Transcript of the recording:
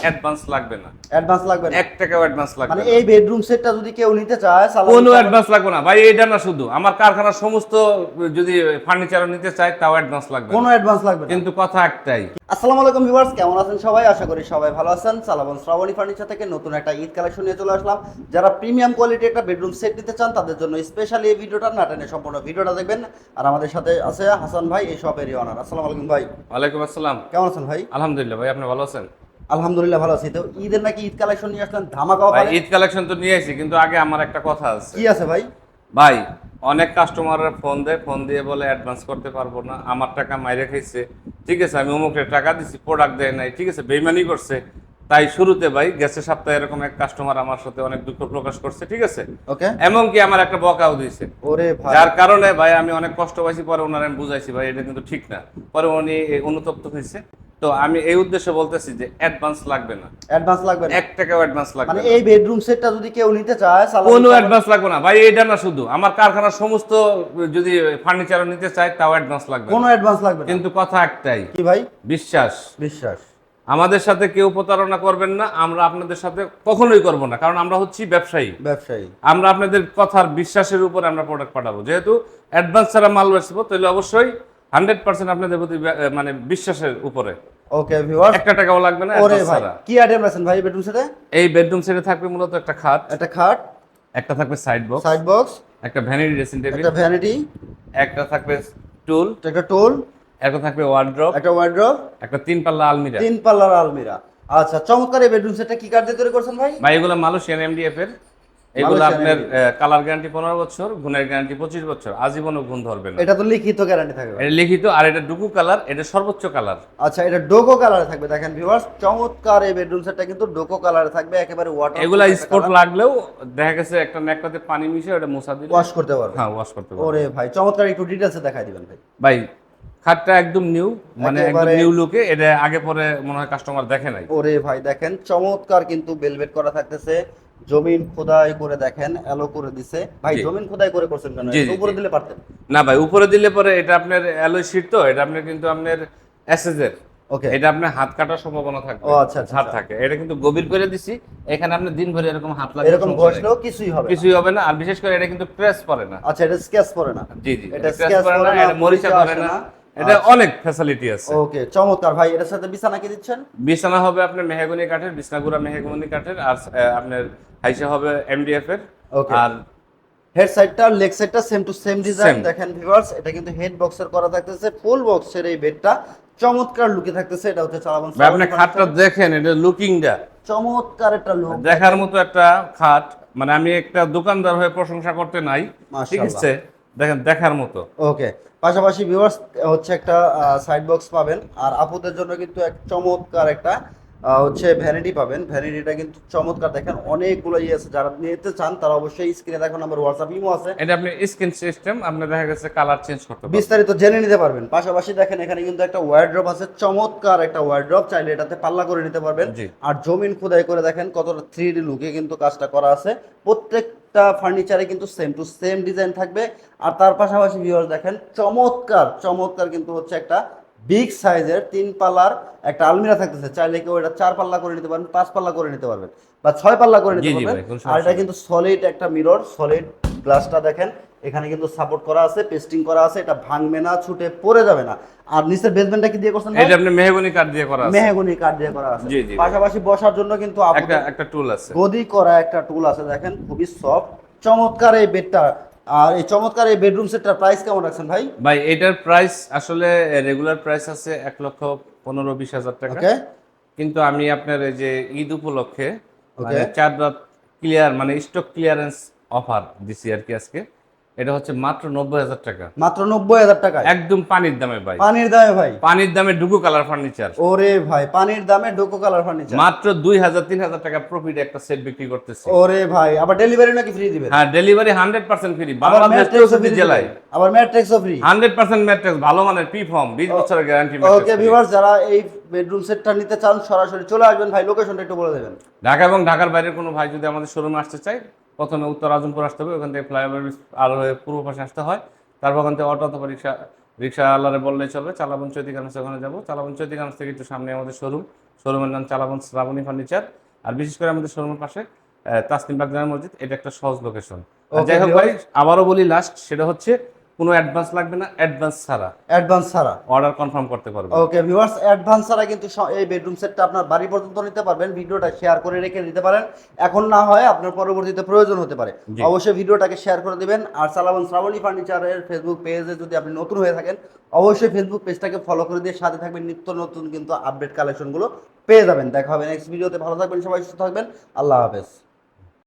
Advance লাগবে না। Advance লাগবে না? 1 টাকাও অ্যাডভান্স লাগবে মানে না। এই বেডরুম সেটটা যদি কেউ নিতে চায় কোনো অ্যাডভান্স লাগবে না ভাই, এটা না, শুধু আমার কারখানার সমস্ত যদি ফার্নিচারও নিতে চাই তাও অ্যাডভান্স লাগবে কোনো না। অ্যাডভান্স লাগবে না? কিন্তু কথা একটাই। আসসালামু আলাইকুম ভিউয়ার্স, কেমন আছেন সবাই? আশা করি সবাই ভালো আছেন। সালাবন শ্রাবণী ফার্নিচার থেকে নতুন একটা ঈদ কালেকশন নিয়ে চলে আসলাম। যারা প্রিমিয়াম কোয়ালিটি একটা বেডরুম সেট নিতে চান তাদের জন্য স্পেশালি এই ভিডিওটা, না টেনে সম্পূর্ণ ভিডিওটা দেখবেন। আর আমাদের সাথে আছে হাসান ভাই, এই শপেরই অনার। আসসালামু আলাইকুম ভাই। ওয়ালাইকুম আসসালাম। কেমন আছেন ভাই? আলহামদুলিল্লাহ ভাই, আপনি ভালো আছেন? আলহামদুলিল্লাহ ভালো আছি। তো ঈদের নাকি ঈদ কালেকশন নিয়ে আসলেন, ধামাকা ভাই অফারে? ঈদ কালেকশন তো নিয়ে আসি, কিন্তু আগে আমার একটা কথা আছে। কি আছে ভাই? ভাই অনেক কাস্টমাররা ফোন দেয়, ফোন দিয়ে বলে অ্যাডভান্স করতে পারবো না, আমার টাকা মাইরে খাইছে। ঠিক আছে, আমি অমুকের টাকা দিছি, প্রোডাক্ট দেয় নাই, ঠিক আছে, বেইমানি করছে। তাই শুরুতে ভাই গেছে সপ্তাহে এরকম এক কাস্টমার আমার সাথে অনেক দুঃখ প্রকাশ করছে, ঠিক আছে, ওকে। এমনকি আমার একটা বকাও দিয়েছে। ওরে ভাই, যার কারণে ভাই আমি অনেক কষ্ট পাইছি। পরে ওনার আমি বুঝাইছি ভাই এটা কিন্তু ঠিক না। পরে উনি অনুতপ্ত হয়েছে। তো আমি এই উদ্দেশ্যে বলতেছি যে অ্যাডভান্স লাগবে না। অ্যাডভান্স লাগবে না? 1 টাকাও অ্যাডভান্স লাগবে মানে না। এই বেডরুম সেটটা যদি কেউ নিতে চায় কোনো অ্যাডভান্স লাগবে না ভাই, এটা না, শুধু আমার কারখানার সমস্ত যদি ফার্নিচারও নিতে চাই তাও অ্যাডভান্স লাগবে কোনো না। অ্যাডভান্স লাগবে না? কিন্তু কথা একটাই, কি ভাই? বিশ্বাস। বিশ্বাস। আমাদের সাথে কেউ প্রতারণা করবেন না, আমরা আপনাদের সাথে কখনোই করব না, কারণ আমরা হচ্ছি ব্যবসায়ী। ব্যবসায়ী। আমরা আপনাদের কথার বিশ্বাসের উপর আমরা প্রোডাক্ট পাঠাবো। যেহেতু অ্যাডভান্স ছাড়া মাল বেচবো, তাহলে অবশ্যই 100% আপনাদের প্রতি মানে বিশ্বাসের উপরে। ওকে ভিউয়ার্স, 1 টাকাও লাগবে না ওরে অ্যাডভান্স ভাই ছাড়া। কি আইটেম আছেন ভাই বেডরুম সেটে? এই বেডরুম সেটে থাকবে মূলত একটা খাট, একটা খাট, একটা থাকবে সাইড বক্স, সাইড বক্স, একটা ভ্যানিটি ড্রেসিং টেবিল, একটা ভ্যানিটি, একটা থাকবে টুল, একটা টুল, একটা থাকবে ওয়ার্ড্রপ, একটা ওয়ার্ড্রপ, একটা 3 পাল্লা আলমিরা। তিন পাল্লার আলমিরা। আচ্ছা, চমৎকার। এই বেডরুম সেটটা কি কাঠ দিয়ে তৈরি করছেন ভাই? ভাই এগুলো মালয়েশিয়ান এমডিএফ এর। এগুলো মালয়েশিয়ান আপনার MDF কালার গ্যারান্টি 15 বছর, গুণের গ্যারান্টি 25 বছর, আজীবনও গুণ ধরবে না। এটা তো লিখিত গ্যারান্টি থাকবে ভাই। এটা লিখিত, আর এটা ডুকু কালার, এটা সর্বোচ্চ কালার। আচ্ছা, এটা ডোকো কালারে থাকবে। দেখেন ভিউয়ার্স, চমৎকার এই বেডরুম সেটটা কিন্তু ডোকো কালারে থাকবে, একেবারে ওয়াটার। এগুলা স্পট লাগলেও দেখা গেছে একটা নেকড়াতে পানি মিশিয়ে ওটা মুছা দিলে ওয়াশ করতে পারবে। হ্যাঁ ওয়াশ করতে পারবে। ওরে ভাই চমৎকার, একটু ডিটেইলসে দেখাই দিবেন ভাই। ভাই খাটটা একদম নিউ, মানে একদম একেবারে- নিউ লুকে। এটা আগে পরে মনে হয় কাস্টমার দেখে নাই। ওরে ভাই দেখেন, চমৎকার কিন্তু বেলভেট করা থাকতেছে। জমিন খোদাই করে দেখেন, এলো করে দিছে ভাই। জি। জমিন খোদাই করে করছেন কেন? জি, একটু জি, উপরে জি। দিলে পারতেন। না ভাই, উপরে দিলে পরে এটা আপনার অ্যালয় শীট, তো এটা আপনার কিন্তু আপনার এসএস এর। ওকে। এটা আপনার হাত কাটার সম্ভাবনা থাকবে। ও আচ্ছা, আচ্ছা, হাত আচ্ছা। থাকে, এটা কিন্তু গভীর করে দিছি। এখানে আপনি দিন ভরে এরকম হাত লাগবে, এরকম ঘষলেও কিছুই হবে না। কিছুই হবে না। আর বিশেষ করে এটা কিন্তু প্রেস পড়ে না। আচ্ছা, এটা স্কেচ পড়ে না? জি জি, এটা press স্কেচ পড়ে পড়ে না, না, এটা মরিচা মরিচা ধরে আসে না। না। এটা আচ্ছা। অনেক ফ্যাসিলিটি আছে। ওকে চমৎকার ভাই। এটার সাথে বিছানা কি দিচ্ছেন? বিছানা হবে আপনার মেহগনি কাঠের, বিছনাগুড়া মেহগনি কাঠের, আর আপনার হাইসা হবে এমডিএফ এর। ওকে। আর হেড সাইডটা, লেগ সাইডটা same to same design. Same। দেখেন ভিউয়ার্স, এটা কিন্তু হেড বক্সের করা থাকতেছে। ফুল বক্সের এই বেডটা চমৎকার লুকে থাকতেছে। এটা হচ্ছে চালাবন ভাই আপনি খাটটা দেখেন, এটা লুকিংটা চমৎকার একটা লুক। দেখার মতো একটা খাট। মানে আমি একটা দোকানদার হয়ে প্রশংসা করতে নাই, ঠিক মাশাআল্লাহ। আছে, দেখেন দেখার মতো। ওকে। পাশাপাশি ভিউয়ার্স হচ্ছে একটা সাইড বক্স পাবেন। আর আপুদের জন্য কিন্তু এক চমৎকার একটা হচ্ছে ভ্যানিটি পাবেন। ভ্যানিটিটা কিন্তু চমৎকার। দেখেন অনেকগুলো ইয়ে আছে, যারা নিতে চান তারা অবশ্যই স্ক্রিনে দেখো নাম্বার, হোয়াটসঅ্যাপ ইমো আছে, এটা আপনি স্ক্রিন সিস্টেম, আপনি দেখা গেছে কালার চেঞ্জ করতে পারবেন। বিস্তারিত জেনে নিতে পারবেন। পাশাপাশি দেখেন এখানে কিন্তু একটা ওয়ার্ড্রপ আছে, চমৎকার একটা ওয়ার্ড্রপ, চাইলে এটাতে পাল্লা করে নিতে পারবেন। জি। আর জমিন খোদাই করে দেখেন কতটা 3D লুকে কিন্তু কাজটা করা আছে। প্রত্যেকটা ফার্নিচারে কিন্তু সেম টু সেম ডিজাইন থাকবে। আর তার পাশাপাশি ভিউয়ার্স দেখেন চমৎকার চমৎকার কিন্তু হচ্ছে একটা বিগ সাইজের 3 পাল্লার একটা আলমিরা থাকতেছে। চাইলে কেউ এটা 4 পাল্লা করে নিতে পারবেন, 5 পাল্লা করে নিতে পারবেন, বা 6 পাল্লা করে নিতে জি, জি পারবেন। ভাই, কোনো সমস্যা আর এটা নেই। কিন্তু সলিড একটা মিরর, সলিড গ্লাসটা দেখেন এখানে কিন্তু সাপোর্ট করা আছে, পেস্টিং করা আছে। এটা ভাঙবে না, ছুটে পড়ে যাবে না। আর নিচের বেসমেন্টটা কি দিয়ে করছেন ভাই? এটা আপনি মেহগনি কাঠ দিয়ে করা আছে। মেহগনি কাঠ দিয়ে করা আছে। জি, জি ভাই। পাশাপাশি বসার জন্য কিন্তু একটা টুল আছে। গদি করা একটা টুল আছে। দেখেন খুবই সফট, চমৎকার এই বেডটা। আর এই চমৎকার এই বেডরুম সেটটার প্রাইস কেমন রাখছেন ভাই? ভাই এটার প্রাইস আসলে রেগুলার প্রাইস আছে 1,15,20,000 টাকা। ওকে। কিন্তু আমি আপনার এই যে ঈদ উপলক্ষে ওকে। মানে চার রাত ক্লিয়ার, মানে স্টক ক্লিয়ারেন্স অফার দিছি আর কি আজকে। এটা হচ্ছে মাত্র 90,000 টাকা, মাত্র 90,000 টাকায়? একদম পানির দামে ভাই। পানির দামে ভাই? পানির দামে ডুকু কালার ফার্নিচার। ওরে ভাই, পানির দামে ডোকো কালার ফার্নিচার। মাত্র 2,000-3,000 টাকা প্রফিট একটা সেট বিক্রি করতেছি। ওরে ভাই, আবার ডেলিভারি নাকি ফ্রি দিবেন? হ্যাঁ ডেলিভারি 100% ফ্রি, আবার বাংলাদেশ ম্যাট্রেসও ফ্রি জেলায়। দিবেন? আবার ম্যাট্রেসও ফ্রি? 100% ম্যাট্রেস, ভালো মানের পি ফর্ম, 20 বছরের গ্যারান্টি। ওকে ভিউয়ার্স, যারা এই বেডরুম সেটটা নিতে চান সরাসরি চলে আসবেন। ভাই লোকেশনটা একটু বলে দেবেন। ঢাকা এবং ঢাকার বাইরের কোনো ভাই যদি আমাদের শোরুমে আসতে চায়, প্রথমে উত্তর আজমপুর আসতে হবে, ওখান থেকে ফ্লাইওভার আর হয়ে পূর্ব পাশে আসতে হয়। তারপর ওখান থেকে অটো অথবা রিক্সাওয়ালারে বললেই চলবে। চালাবন চৈতি গার্মেন্টস, ওখানে যাবো। চালাবন চৈতি গার্মেন্টস থেকে একটু সামনে আমাদের শোরুম শোরুমের নাম চালাবন শ্রাবণী ফার্নিচার। আর বিশেষ করে আমাদের শোরুমের পাশে তাসনিম বাগদানা মসজিদ, এটা একটা সহজ লোকেশন। Okay, যাই হোক ভাই, viewers। আবারও বলি লাস্ট, সেটা হচ্ছে কোনো অ্যাডভান্স লাগবে না, অ্যাডভান্স ছাড়া অ্যাডভান্স ছাড়া। অর্ডার কনফার্ম করতে পারবেন। ওকে ভিউয়ার্স, অ্যাডভান্স ছাড়া কিন্তু এই বেডরুম সেটটা আপনার বাড়ি পর্যন্ত নিতে পারবেন। ভিডিওটা শেয়ার করে রেখে দিতে পারেন, এখন না হয় আপনার পরবর্তীতে প্রয়োজন হতে পারে। জি। অবশ্যই ভিডিওটাকে শেয়ার করে দিবেন। আর চালাবন শ্রাবণী ফার্নিচারের ফেসবুক পেজে যদি আপনি নতুন হয়ে থাকেন, অবশ্যই ফেসবুক পেজটাকে ফলো করে দিয়ে সাথে থাকবেন, নিত্য নতুন কিন্তু আপডেট কালেকশনগুলো পেয়ে যাবেন। দেখা হবে নেক্সট ভিডিওতে। ভালো থাকবেন সবাই, সুস্থ থাকবেন। আল্লাহ হাফেজ।